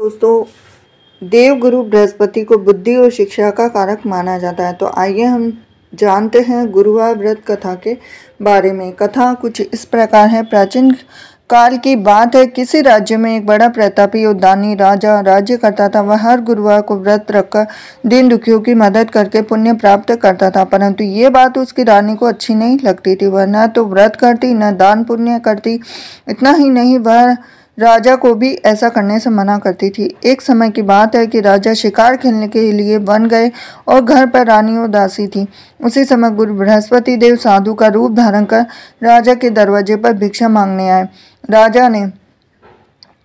दोस्तों, देवगुरु बृहस्पति को बुद्धि और शिक्षा का कारक माना जाता है। तो आइए हम जानते हैं गुरुवार व्रत कथा के बारे में। कथा कुछ इस प्रकार है। प्राचीन काल की बात है। किसी राज्य में एक बड़ा प्रतापी और दानी राजा राज्य करता था। वह हर गुरुवार को व्रत रखकर दीन दुखियों की मदद करके पुण्य प्राप्त करता था। परंतु ये बात उसकी रानी को अच्छी नहीं लगती थी। वह न तो व्रत करती न दान पुण्य करती। इतना ही नहीं, वह राजा को भी ऐसा करने से मना करती थी। एक समय की बात है कि राजा शिकार खेलने के लिए वन गए और घर पर रानी और दासी थी। उसी समय गुरु बृहस्पति देव साधु का रूप धारण कर राजा के दरवाजे पर भिक्षा मांगने आए।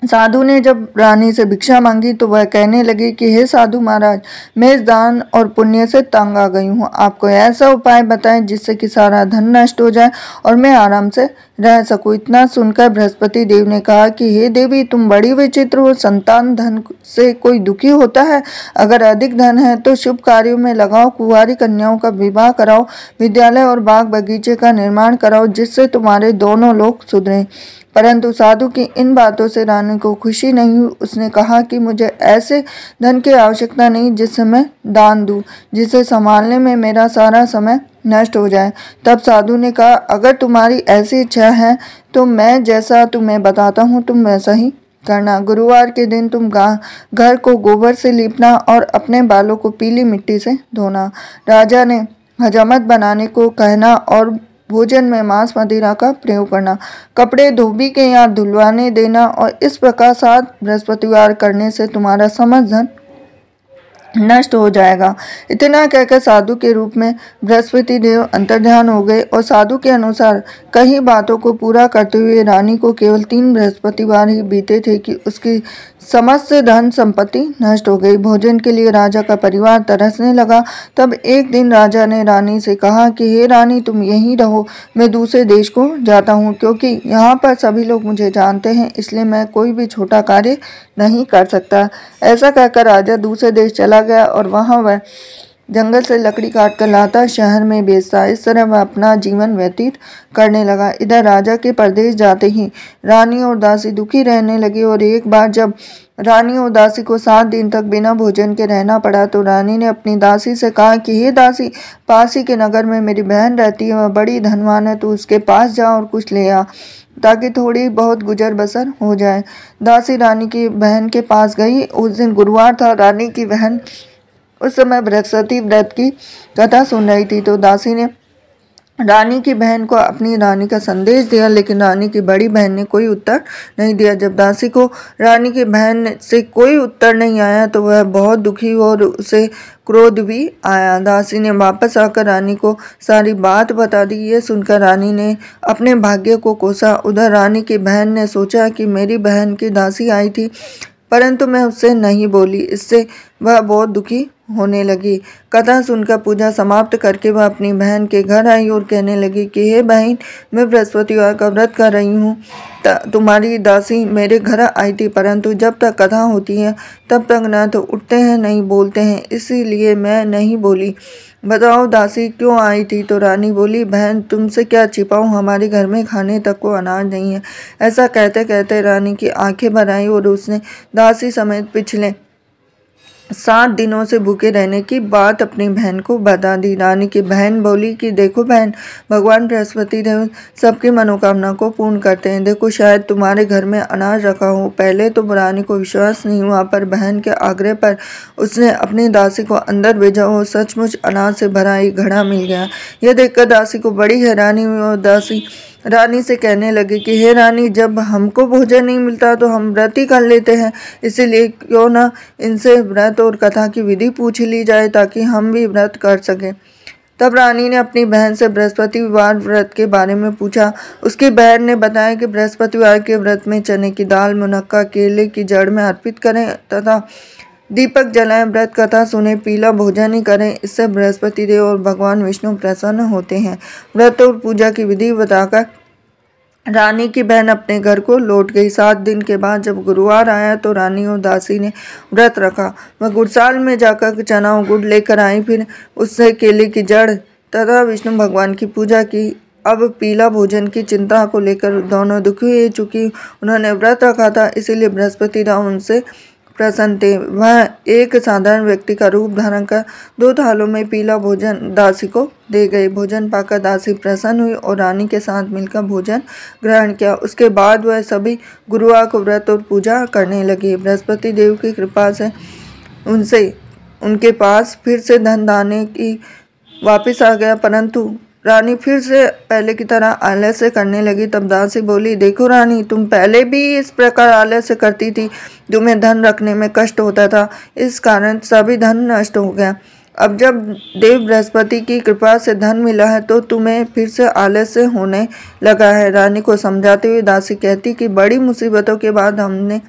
साधु ने जब रानी से भिक्षा मांगी तो वह कहने लगी कि हे साधु महाराज, मैं इस दान और पुण्य से तंग आ गई हूँ। आप कोई ऐसा उपाय बताएं जिससे कि सारा धन नष्ट हो जाए और मैं आराम से रह सकूं। इतना सुनकर बृहस्पति देव ने कहा कि हे देवी, तुम बड़ी विचित्र हो। संतान धन से कोई दुखी होता है? अगर अधिक धन है तो शुभ कार्यों में लगाओ, कुंवारी कन्याओं का विवाह कराओ, विद्यालय और बाग बगीचे का निर्माण कराओ, जिससे तुम्हारे दोनों लोग सुधरें। परंतु साधु की इन बातों से रानी को खुशी नहीं हुई। उसने कहा कि मुझे ऐसे धन की आवश्यकता नहीं जिससे मैं दान दूं, जिसे संभालने में मेरा सारा समय नष्ट हो जाए। तब साधु ने कहा, अगर तुम्हारी ऐसी इच्छा है तो मैं जैसा तुम्हें बताता हूँ तुम वैसा ही करना। गुरुवार के दिन तुम घर को गोबर से लीपना और अपने बालों को पीली मिट्टी से धोना। राजा ने हजामत बनाने को कहना और भोजन में मांस मदिरा का प्रयोग करना। कपड़े धोबी के यहाँ धुलवाने देना और इस प्रकार 7 बृहस्पतिवार करने से तुम्हारा समस्त धन नष्ट हो जाएगा। इतना कहकर साधु के रूप में बृहस्पति देव अंतर्ध्यान हो गए और साधु के अनुसार कई बातों को पूरा करते हुए रानी को केवल 3 बृहस्पतिवार ही बीते थे कि उसकी समस्त धन संपत्ति नष्ट हो गई। भोजन के लिए राजा का परिवार तरसने लगा। तब एक दिन राजा ने रानी से कहा कि हे रानी, तुम यहीं रहो, मैं दूसरे देश को जाता हूँ, क्योंकि यहाँ पर सभी लोग मुझे जानते हैं, इसलिए मैं कोई भी छोटा कार्य नहीं कर सकता। ऐसा कहकर राजा दूसरे देश चला गया और वहां वह जंगल से लकड़ी काट कर लाता, शहर में बेचता। इस तरह वह अपना जीवन व्यतीत करने लगा। इधर राजा के परदेश जाते ही रानी और दासी दुखी रहने लगी और एक बार जब रानी और दासी को 7 दिन तक बिना भोजन के रहना पड़ा तो रानी ने अपनी दासी से कहा कि हे दासी, पास ही के नगर में मेरी बहन रहती है, वह बड़ी धनवान है, तो उसके पास जा और कुछ ले आ ताकि थोड़ी बहुत गुजर बसर हो जाए। दासी रानी की बहन के पास गई। उस दिन गुरुवार था। रानी की बहन उस समय बृहस्पति व्रत की कथा सुन रही थी। तो दासी ने रानी की बहन को अपनी रानी का संदेश दिया, लेकिन रानी की बड़ी बहन ने कोई उत्तर नहीं दिया। जब दासी को रानी की बहन से कोई उत्तर नहीं आया तो वह बहुत दुखी और उसे क्रोध भी आया। दासी ने वापस आकर रानी को सारी बात बता दी। ये सुनकर रानी ने अपने भाग्य को कोसा। उधर रानी की बहन ने सोचा कि मेरी बहन की दासी आई थी, परंतु मैं उससे नहीं बोली। इससे वह बहुत दुखी होने लगी। कथा सुनकर पूजा समाप्त करके वह अपनी बहन के घर आई और कहने लगी कि हे बहन, मैं बृहस्पतिवार का व्रत कर रही हूँ। तुम्हारी दासी मेरे घर आई थी, परंतु जब तक कथा होती है तब तक न तो उठते हैं नहीं बोलते हैं, इसीलिए मैं नहीं बोली। बताओ दासी क्यों आई थी? तो रानी बोली, बहन तुमसे क्या छिपाऊं, हमारे घर में खाने तक को अनाज नहीं है। ऐसा कहते कहते रानी की आंखें भर आई और उसने दासी समेत पिछले 7 दिनों से भूखे रहने की बात अपनी बहन को बता दी। रानी की बहन बोली कि देखो बहन, भगवान बृहस्पति देव सबकी मनोकामना को पूर्ण करते हैं। देखो, शायद तुम्हारे घर में अनाज रखा हो। पहले तो रानी को विश्वास नहीं हुआ, पर बहन के आग्रह पर उसने अपनी दासी को अंदर भेजा और सचमुच अनाज से भरा एक घड़ा मिल गया। यह देखकर दासी को बड़ी हैरानी हुई और दासी रानी से कहने लगी कि हे रानी, जब हमको भोजन नहीं मिलता तो हम व्रत ही कर लेते हैं, इसीलिए क्यों ना इनसे व्रत और कथा की विधि पूछ ली जाए ताकि हम भी व्रत कर सकें। तब रानी ने अपनी बहन से बृहस्पतिवार व्रत के बारे में पूछा। उसकी बहन ने बताया कि बृहस्पतिवार के व्रत में चने की दाल, मुनक्का, केले की जड़ में अर्पित करें तथा दीपक जलाएं, व्रत कथा सुने, पीला भोजन ही करें। इससे बृहस्पति देव और भगवान विष्णु प्रसन्न होते हैं। व्रत और पूजा की विधि बताकर रानी की बहन अपने घर को लौट गई। 7 दिन के बाद जब गुरुवार आया तो रानी और दासी ने व्रत रखा। वह गुड़साल में जाकर चना और गुड़ लेकर आई, फिर उससे केले की जड़ तथा विष्णु भगवान की पूजा की। अब पीला भोजन की चिंता को लेकर दोनों दुखी हो चुकी। उन्होंने व्रत रखा था, इसीलिए बृहस्पति राव उनसे प्रसन्न थे। वह एक साधारण व्यक्ति का रूप धारण कर 2 थालों में पीला भोजन दासी को दे गए। भोजन पाकर दासी प्रसन्न हुई और रानी के साथ मिलकर भोजन ग्रहण किया। उसके बाद वह सभी गुरुवार को व्रत और पूजा करने लगी। बृहस्पति देव की कृपा से उनके पास फिर से धन दाने की वापिस आ गया, परंतु रानी फिर से पहले की तरह आलस्य करने लगी। तब दासी बोली, देखो रानी, तुम पहले भी इस प्रकार आलस्य करती थी। तुम्हें धन रखने में कष्ट होता था, इस कारण सभी धन नष्ट हो गया। अब जब देव बृहस्पति की कृपा से धन मिला है तो तुम्हें फिर से आलस्य होने लगा है। रानी को समझाते हुए दासी कहती कि बड़ी मुसीबतों के बाद हमने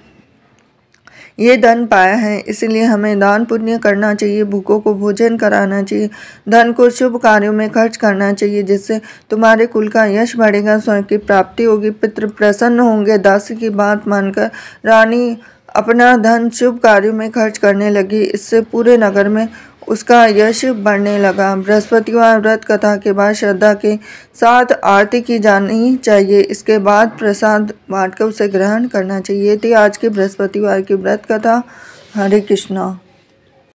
ये धन पाया है, इसलिए हमें दान पुण्य करना चाहिए, भूखों को भोजन कराना चाहिए, धन को शुभ कार्यों में खर्च करना चाहिए, जिससे तुम्हारे कुल का यश बढ़ेगा, स्वर्ग की प्राप्ति होगी, पितृ प्रसन्न होंगे। दासी की बात मानकर रानी अपना धन शुभ कार्यों में खर्च करने लगी। इससे पूरे नगर में उसका यश बढ़ने लगा। बृहस्पतिवार व्रत कथा के बाद श्रद्धा के साथ आरती की जानी चाहिए। इसके बाद प्रसाद बांटकर उसे ग्रहण करना चाहिए। थी आज के बृहस्पतिवार की व्रत कथा। हरे कृष्णा।